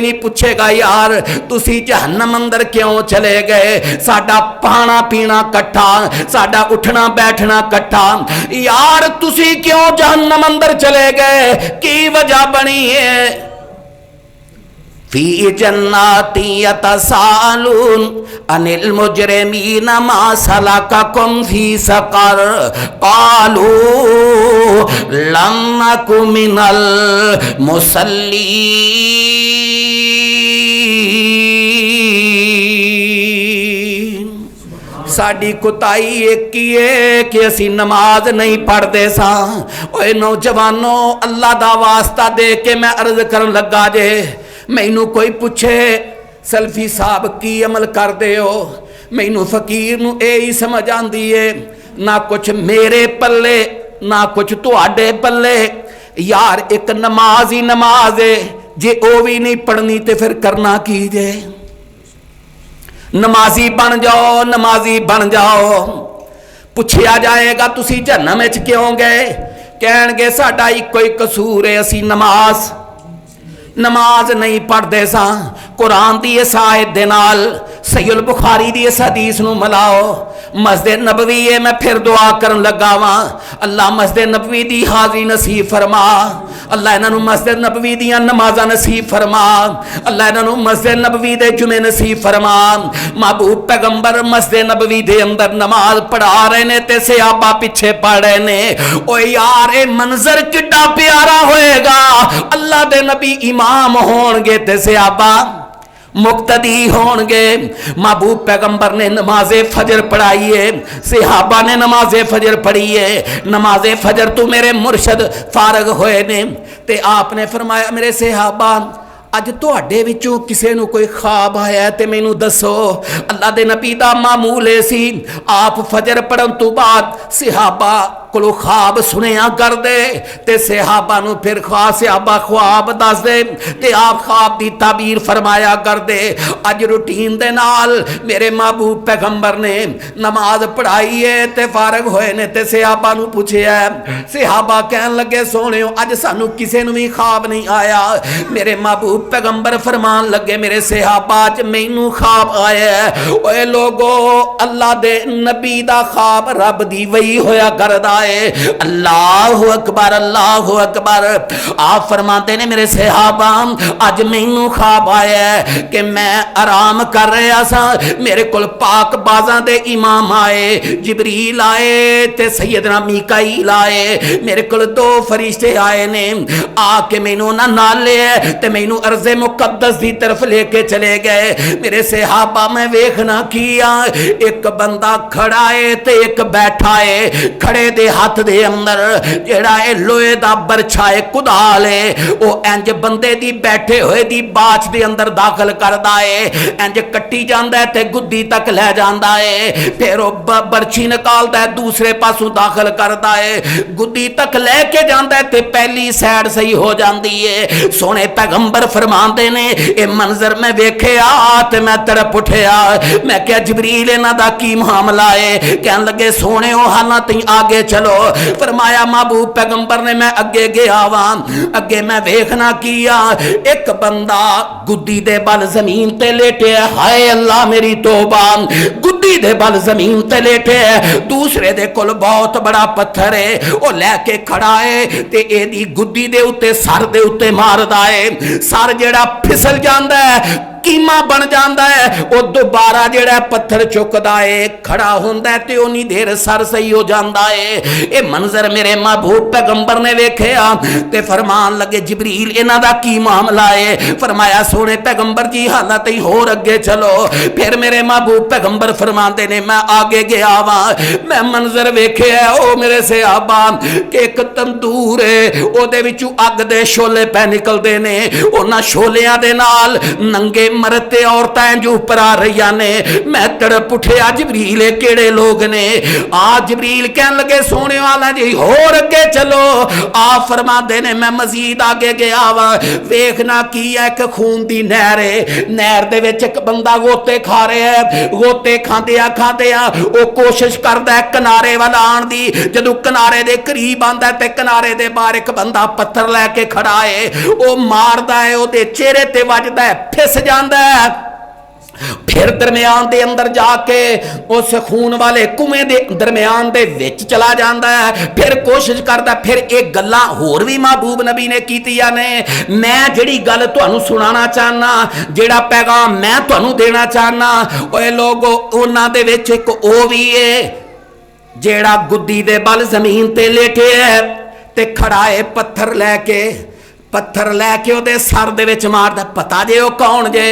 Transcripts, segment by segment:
नहीं पूछेगा यार तुसी जहन्नम अंदर क्यों चले गए, साडा पाना पीना कट्ठा, साडा उठना बैठना कट्ठा, यार तुसी क्यों जहन्नम अंदर चले गए, की वजह बनी है। फी जन्नाति यतसालून अनिल मुजरिमीन मा सलककुम फी सकर कालू लम नकु मिनल मुसल्लीन। साड़ी कुताई एक ही है कि असी नमाज नहीं पढ़ते सा। ओए नौजवानों, अल्लाह दा वास्ता दे के मैं अर्ज करन लगा जे, मैनू कोई पूछे सल्फी साहब की अमल करते हो, मैनू फकीर नू यही समझ आती है, ना कुछ मेरे पल्ले ना कुछ तुहाडे पल्ले। यार एक नमाज ही नमाज है, जे ओ भी नहीं पढ़नी तो फिर करना की जे। नमाजी बन जाओ, नमाजी बन जाओ। पूछा जाएगा तुसी जहन्नम विच क्यों गए, कहणगे साडा इक्को ही कसूर है, असी नमाज नहीं पढ़ते सा। कुरान की इस आयत दे नाल सहीह बुखारी की इस हदीस नूं मिलाओ। मस्जिद नबवी है, मैं फिर दुआ करन लगा वा, अल्लाह मस्जिद नबवी दी हाज़री नसीब फरमा, अल्लाह इन्हां नूं मस्जिद नबवी दियां नमाज़ां नसीब फरमा, अल्लाह इन्हां नूं मस्जिद नबवी दे जुमे नसीब फरमा। महबूब पैगंबर मस्जिद नबवी दे अंदर नमाज पढ़ा रहे ने ते सहाबा पिछे पढ़ रहे ने। ओ यार ये मंजर कितना प्यारा होएगा, अल्लाह दे नबी इमाम होणगे ते सहाबा मुक्तदी होणगे। महबूब पैगंबर ने नमाजे फजर पढ़ाई है, सहाबा ने नमाजे फजर पढ़ी है। नमाजे फजर तो मेरे मुर्शद फारग होए ने ते आपने फरमाया मेरे सहाबा अज तुहाडे विचों किसे नूं कोई ख्वाब आया ते मैनू दसो। अल्लाह दे नबी दा मामूल सी, आप फजर पढ़न तो बाद सहाबा कोलों ख्वाब सुनिया कर दे ते सहाबा नूं फिर सहाबा ख्वाब दस दे ते आप ख्वाब दी ताबीर फरमाया कर दे। अज रूटीन दे नाल मेरे महबूब पैगंबर ने नमाज पढ़ाई है ते फारग होए ने ते सहाबा नूं पुछया, सहाबा कहन लगे सोहणियो अज सानू किसे नूं भी ख्वाब नहीं आया। मेरे महबूब पैगंबर फरमान लगे मेरे सहाबा च मैनू ख्वाब आया। ओए लोगो, अल्लाह दे नबी दा ख्वाब रब दी वही होया करदा है। अल्लाहु अकबर, अल्लाहु अकबर। आप फरमाते ने मेरे सहाबा अज मैनू ख्वाब आया कि मैं आराम कर रहा सा, मेरे कोल पाक बाज़ां दे इमाम आए, जिबरील आए ते सैयदना मीकाईल आए, मेरे कोल दो फरिश्ते आए ने, आके मैनू ना नाले ते मैनू अर्ज़े मुकद्दस दी तरफ लेके चले गए। मेरे सहाबा मैं वेखना किया, एक बंदा खड़ा है ते एक बैठा है। खड़े दे हाथ दे अंदर जेड़ा है लोहे दा बरछा है, कुदाल है, वो इंज बंदे दी बैठे हुए दी बाछ दे अंदर दाखिल करदा है, इंज कट्टी जांदा है ते गुद्दी तक ले जांदा है, फिर वो बरछी निकालदा है दूसरे पासों दाखिल करदा है, गुद्दी तक लेके जांदा है ते पहली साइड सही हो जांदी है। सोने पैगंबर फरमाते ने ये मंजर मैं वेखिया ते मैं तड़प उठिया। मैं क्या जिबरील इन्हां दा की मामला है? कहन लगे सोने हालां ती आगे चलो। फरमाया महबूब पैगंबर ने मैं अगे गया वा, अगे मैं वेखना किया एक बंदा गुद्दी दे बल जमीन ते लेटे, हाय अल्लाह मेरी तौबा, गुद्दी दे बल जमीन ते लेटे, दूसरे दे कोल बहुत बड़ा पत्थर है, वो लैके खड़ा है ते एदी गुद्दी दे उत्ते सर दे उत्ते मारदा है, सर जेड़ा फिसल जांदा है, कीमा बन जाता है, वो दोबारा जेड़ा पत्थर चुकदा है, खड़ा होंदा है ते उन्नी देर सर सही हो जाता है। ये मंजर मेरे महबूब पैगंबर ने वेखिया ते फरमान लगे जिबरील इन्हां दा की मामला है? फरमाया सोने पैगंबर जी हालत ही होर अगे चलो। फिर मेरे महबूब पैगंबर फरमाते ने मैं आगे गया वा, मैं मंजर वेखिया ओ मेरे सहाबा कि एक तंदूर है, ओदे विचों अग दे शोले पै निकलदे ने, उन्हां शोलियां दे नाल नंगे मर्द ते औरतां इंज उपर आ रही ने। मैं तड़प उठिया जबरील केड़े लोग ने। आ जबरील कहन लगे सोने वाला जी होर अगे चलो। आ फरमाते ने मैं मजीद आगे गया वा, वेखना की है एक खून दी नहर है। नहर दे विच एक बंदा गोते खा रहा है। गोते खांदिया खांदिया वो कोशिश करदा है किनारे वाल आण दी। जदों किनारे दे करीब आंदा ते किनारे दे बाहर एक बंदा पत्थर लैके खड़ा है। वो मारदा है, ओदे चेहरे ते वजदा है, फिस जांदा है। फिर दरम्यान दे अंदर जाके उस खून वाले कुएं दे दरम्यान दे विच चला जाता है। फिर कोशिश करता, फिर एक गल्लां होर भी महबूब नबी ने कीतियां ने। मैं जिहड़ी गल तुहानूं सुनाना चाहना, जिहड़ा पैगाम मैं तुहानूं देना चाहना, ओए लोगो उन्हां दे विच एक ओ भी है जिहड़ा गुद्दी दे बल जमीन ते लेटे है ते खड़ा है पत्थर लैके ओदे सर दे विच मारदा। पता जे ओ कौन जे?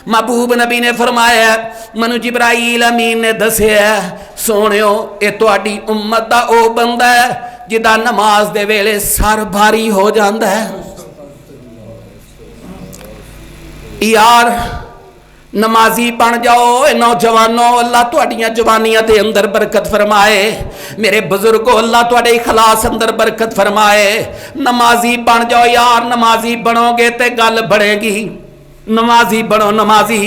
महबूब नबी ने फरमाया मनु जिब्राइल अमीन ने दसिया सोनियो ये तुहाडी उम्मत दा ओ बंदा है जिदा नमाज दे वेले सर भारी हो जाता है। यार नमाजी बन जाओ नौजवानों, अल्लाह तुहाडियां जवानियां दे अंदर बरकत फरमाए। मेरे बुजुर्गों अल्लाह तुहाडे इखलास अंदर बरकत फरमाए। नमाजी बन जाओ यार, नमाजी बनोगे ते गल बनेगी। नमाजी बनो नमाजी।